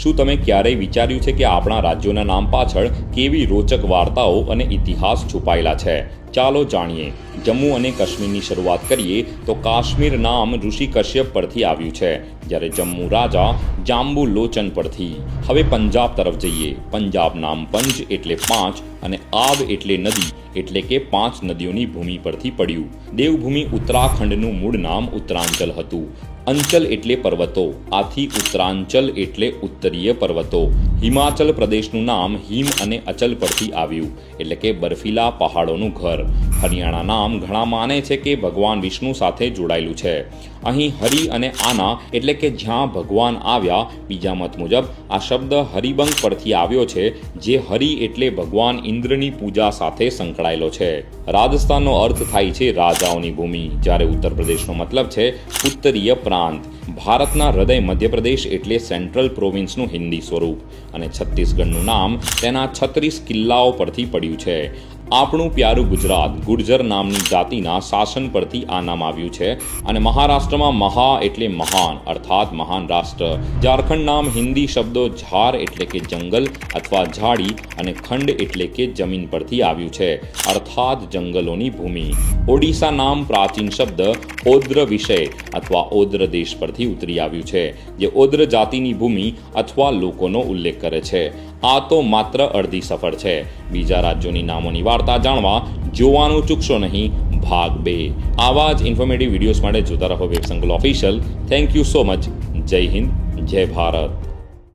શું તમે ક્યારેય વિચાર્યું છે કે આપણા રાજ્યોના નામ પાછળ કેવી રોચક વાર્તાઓ અને ઇતિહાસ છુપાયેલા છે? ચાલો જાણીએ. જમ્મુ અને કાશ્મીરની શરૂઆત કરીએ તો કાશ્મીર નામ ઋષિ કશ્યપ પરથી આવ્યું છે, જ્યારે જમ્મુ રાજા જાંબુ લોચન પરથી. હવે પંજાબ તરફ જઈએ. પંજાબ નામ પંજ એટલે 5 અને આબ એટલે નદી એટલે કે 5 નદીઓની ભૂમિ પરથી પડ્યું. દેવભૂમિ ઉત્તરાખંડનું મૂળ નામ ઉત્તરાંચલ હતું. અંચલ એટલે પર્વતો, આથી ઉત્તરાંચલ એટલે ઉત્તરીય પર્વતો. હિમાચલ પ્રદેશનું નામ હિમ અને અચલ પરથી આવ્યું, એટલે કે બર્ફીલા પહાડોનું ઘર. હરિયાણા નામ ઘણા માને છે કે ભગવાન વિષ્ણુ સાથે જોડાયેલું છે. અહીં હરિ અને આના એટલે કે જ્યાં ભગવાન આવ્યા. બીજા મત મુજબ આ શબ્દ હરિબંગ પરથી આવ્યો છે, જે હરિ એટલે ભગવાન ઇન્દ્રની પૂજા સાથે સંકળાયેલો છે. રાજસ્થાનનો અર્થ થાય છે રાજાઓની ભૂમિ, જ્યારે ઉત્તર પ્રદેશનો મતલબ છે ઉત્તરીય પ્રાંત. ભારતના હૃદય મધ્યપ્રદેશ એટલે સેન્ટ્રલ પ્રોવિન્સનું હિન્દી સ્વરૂપ, અને છત્તીસગઢનું નામ તેના 36 કિલ્લાઓ પરથી પડ્યું છે. આપણું પ્યારું ગુજરાત ગુર્જર નામની જાતિના શાસન પરથી આ નામ આવ્યું છે. અને મહારાષ્ટ્રમાં મહા એટલે મહાન અર્થાત મહાન રાષ્ટ્ર. ઝારખંડ નામ હિન્દી શબ્દો ઝાર એટલે કે જંગલ અથવા ઝાડી અને ખંડ એટલે કે જમીન પરથી આવ્યું છે, અર્થાત જંગલોની ભૂમિ. ઓડિશા નામ પ્રાચીન શબ્દ ઓદ્ર વિષય અથવા ઓદ્ર દેશ પરથી ઉતરી આવ્યું છે, જે ઓદ્ર જાતિની ભૂમિ અથવા લોકોનો ઉલ્લેખ કરે છે. આ તો માત્ર અડધી સફર છે. બીજા રાજ્યોની નામોની વાર્તા જાણવા જોવાનું ચૂકશો નહીં. ભાગ 2. આવા જ ઇન્ફોર્મેટિવ વિડીયોઝ માટે જોતા રહો વેબ સંકુલ official. Thank you so much. જય હિન્દ, જય ભારત.